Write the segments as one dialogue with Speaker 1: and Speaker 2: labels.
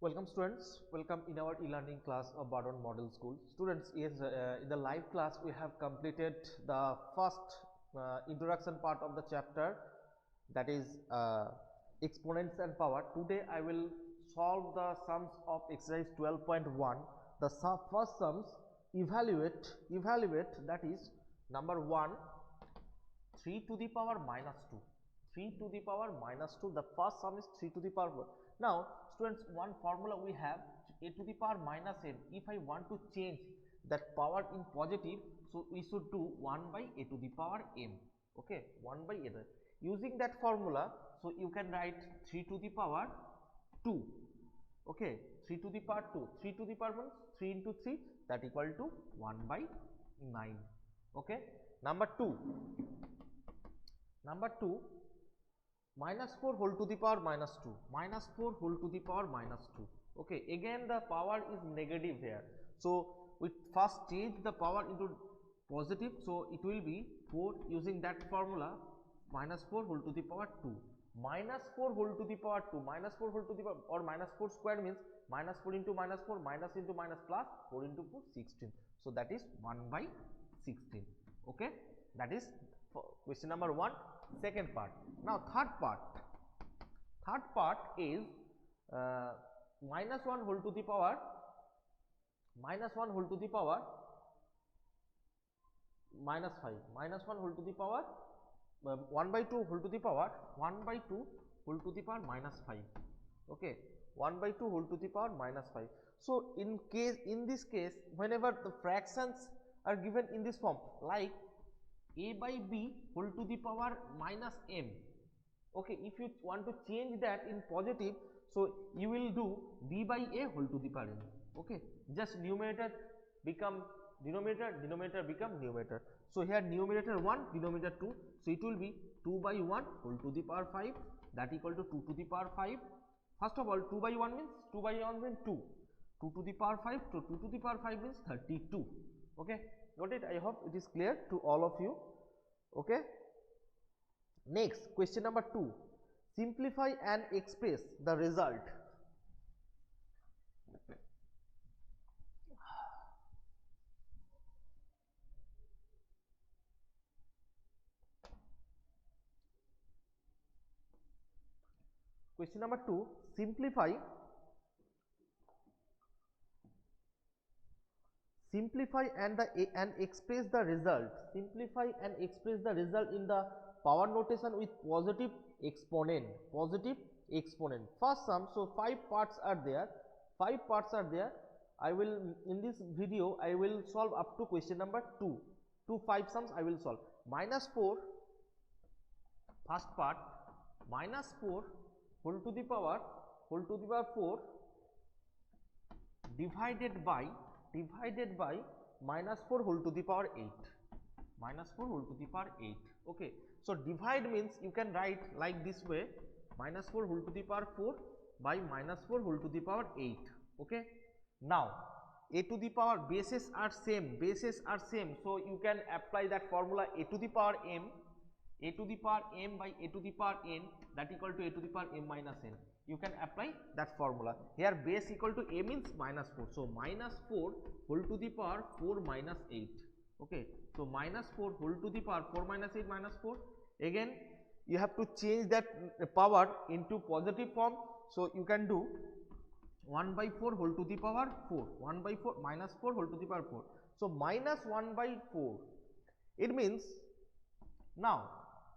Speaker 1: Welcome students, welcome in our e-learning class of Bardon Model School. Students, yes, in the live class we have completed the first introduction part of the chapter, that is exponents and power. Today I will solve the sums of exercise 12.1. The first sums evaluate, that is number 1, 3 to the power minus 2. 3 to the power minus 2, the first sum is 3 to the power 4. Now students, one formula we have, a to the power minus n. If I want to change that power in positive, so we should do 1 by a to the power m. Okay, 1 by a. Using that formula, so you can write 3 to the power 2. Okay, 3 to the power 2, 3 to the power means 3 into 3, that equal to 1 by 9. Okay, number 2, minus 4 whole to the power minus 2, minus 4 whole to the power minus 2. Okay, again the power is negative here, so we first change the power into positive, so it will be 4. Using that formula, minus 4 whole to the power 2, minus 4 whole to the power 2, minus 4 whole to the power, or minus 4 square means minus 4 into minus 4, minus into minus plus 4 into 4, 16. So that is 1 by 16. Okay, that is question number 1, second part. Now third part is minus 1 whole to the power minus 1 whole to the power minus 5, minus 1 whole to the power 1 by 2 whole to the power 1 by 2 whole to the power minus 5. Okay, 1 by 2 whole to the power minus 5. So in this case, whenever the fractions are given in this form, like a by b whole to the power minus m. Okay, if you want to change that in positive, so you will do b by a whole to the power n. Okay, just numerator become denominator, denominator become numerator. So here numerator 1, denominator 2, so it will be 2 by 1 whole to the power 5, that equal to 2 to the power 5. First of all, 2 by 1 means 2 by 1 means 2, 2 to the power 5, so 2 to the power 5 means 32. Okay, got it? I hope it is clear to all of you. Okay, next question number 2, simplify and express the result. Question number 2, simplify and express the result. Simplify and express the result in the power notation with positive exponent. Positive exponent. First sum. So 5 parts are there. 5 parts are there. I will, in this video I will solve up to question number 2. 5 sums I will solve. Minus 4. First part. Minus 4 whole to the power 4 divided by minus 4 whole to the power 8, minus 4 whole to the power 8. Okay, so divide means you can write like this way, minus 4 whole to the power 4 by minus 4 whole to the power 8. Okay, now a to the power bases are same, so you can apply that formula a to the power m, a to the power m by a to the power n, that equal to a to the power m minus n. You can apply that formula. Here base equal to a means minus 4. So minus 4 whole to the power 4 minus 8. Okay, so minus 4 whole to the power 4 minus 8 minus 4. Again you have to change that power into positive form. So you can do 1 by 4 whole to the power 4, 1 by 4 minus 4 whole to the power 4. So minus 1 by 4, it means now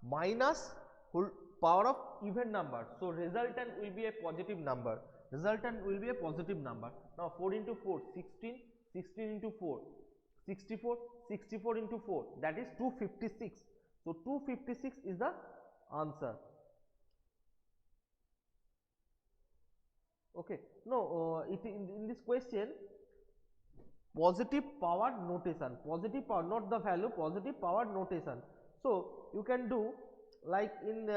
Speaker 1: minus whole power of even number, so resultant will be a positive number, now 4 into 4 16, 16 into 4 64, 64 into 4, that is 256. So 256 is the answer. Okay, no, in this question positive power notation, positive power, not the value, positive power notation. So you can do like in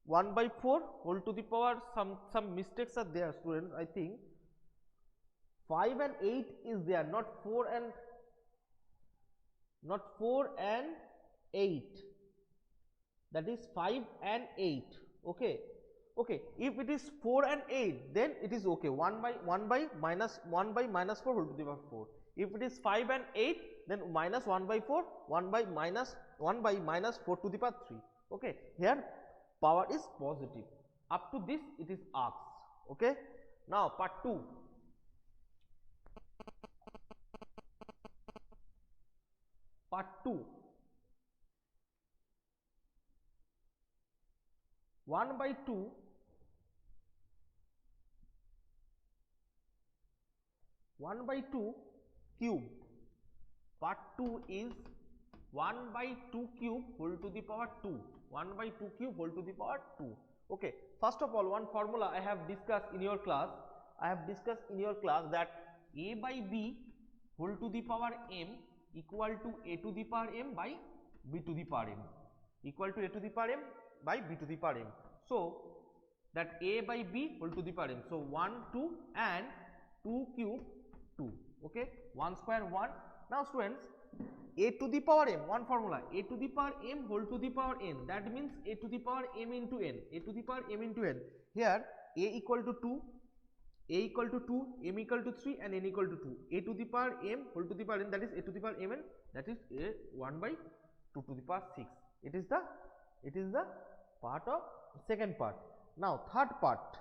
Speaker 1: 1 by 4 whole to the power, some mistakes are there students, I think 5 and 8 is there, not 4 and 8, that is 5 and 8. Okay, Okay, if it is 4 and 8, then it is okay, 1 by minus 4 whole to the power 4. If it is 5 and 8, then minus 1 by 4, 1 by minus 4 to the power 3. Okay, here power is positive. Up to this it is asked. Okay, now part 2. Part 2. 1 by 2 1 by 2 cube. Part 2 is 1 by 2 cube whole to the power 2. 1 by 2 cube whole to the power 2. Okay, first of all, one formula I have discussed in your class. That a by b whole to the power m equal to a to the power m by b to the power m, equal to a to the power m by b to the power m. So that a by b whole to the power m. So 1 2 and 2 cube 2. Okay, 1 square 1. Now students, a to the power m, one formula, a to the power m whole to the power n, that means a to the power m into n, a to the power m into n. Here a equal to 2, a equal to 2, m equal to 3 and n equal to 2. A to the power m whole to the power n, that is a to the power mn, that is a 1 by 2 to the power 6. It is the part of second part. Now third part.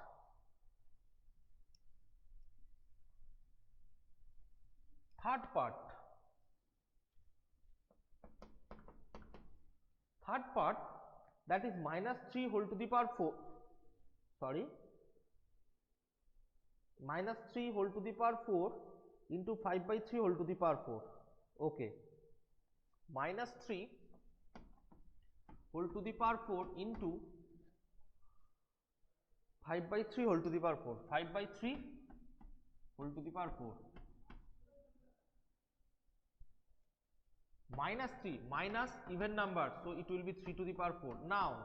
Speaker 1: Third part, that is minus 3 whole to the power 4, sorry, minus 3 whole to the power 4 into 5 by 3 whole to the power 4. Okay, minus 3 whole to the power 4 into 5 by 3 whole to the power 4, 5 by 3 whole to the power 4. Minus 3, minus even number, so it will be 3 to the power 4. Now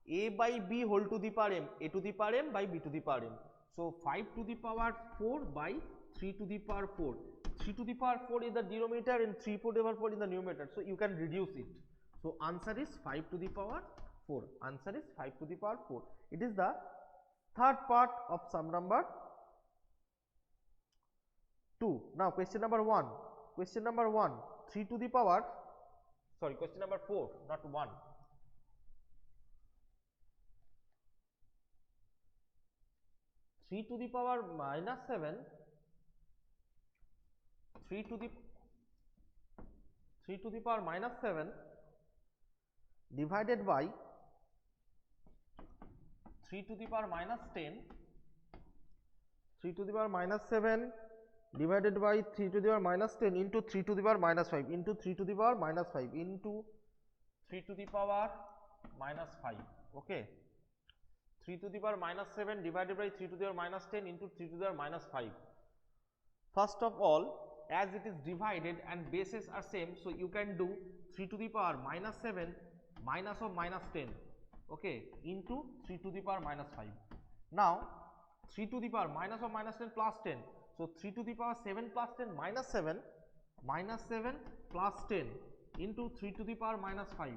Speaker 1: a by b whole to the power m, a to the power m by b to the power m. So 5 to the power 4 by 3 to the power 4. 3 to the power 4 is the denominator and 3 to the power 4 is the numerator, so you can reduce it. So answer is 5 to the power 4. Answer is 5 to the power 4. It is the third part of sum number 2. Now question number 1. Question number 1, 3 to the power, sorry, question number 4, not 1. 3 to the power minus 7, 3 to the power minus 7 divided by 3 to the power minus 10, 3 to the power minus 7 divided by 3 to the power minus 10 into 3 to the power minus 5 into 3 to the power minus 5 into 3 to the power minus 5. Okay, 3 to the power minus 7 divided by 3 to the power minus 10 into 3 to the power minus 5. First of all, as it is divided and bases are same, so you can do 3 to the power minus 7 minus of minus 10, okay, into 3 to the power minus 5. Now 3 to the power minus of minus 10 plus 10, so 3 to the power 7 plus 10 minus 7 plus 10 into 3 to the power minus 5.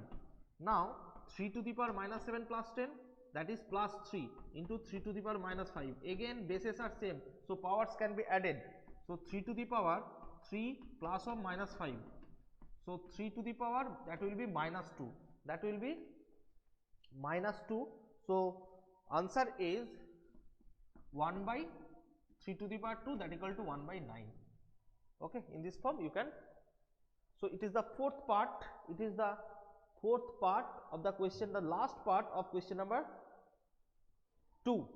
Speaker 1: Now 3 to the power minus 7 plus 10, that is plus 3 into 3 to the power minus 5. Again bases are same, so powers can be added. So 3 to the power 3 plus of minus 5. So 3 to the power, that will be minus 2. That will be minus 2. So answer is 1 by 3 to the power 2, that equal to 1 by 9. Okay, in this form you can. So it is the fourth part. It is the fourth part of the question, the last part of question number 2.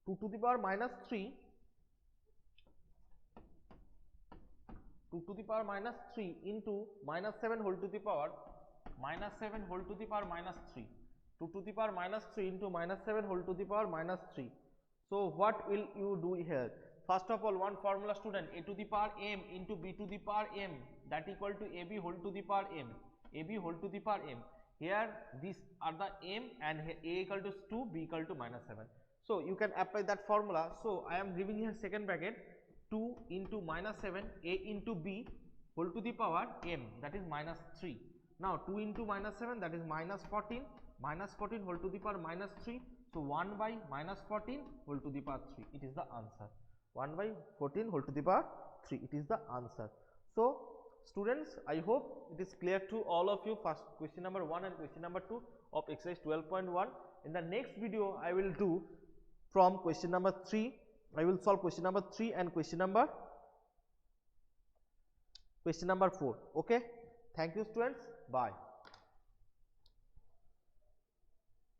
Speaker 1: Two to the power minus 3, 2 to the power minus 3 into minus 7 whole to the power minus 7 whole to the power minus 3. 2 to the power minus 3 into minus 7 whole to the power minus 3. So what will you do here? First of all, one formula student, a to the power m into b to the power m, that equal to ab whole to the power m, ab whole to the power m. Here these are the m and a equal to 2, b equal to minus 7. So you can apply that formula. So I am giving here second bracket 2 into minus 7 a into b whole to the power m, that is minus 3. Now 2 into minus 7, that is minus 14 whole to the power minus 3. So 1 by minus 14 whole to the power 3, it is the answer. 1 by 14 whole to the power 3, it is the answer. So students, I hope it is clear to all of you, first question number 1 and question number 2 of exercise 12.1. In the next video I will do from question number 3. I will solve question number 3 and question number 4. Okay, thank you students, bye.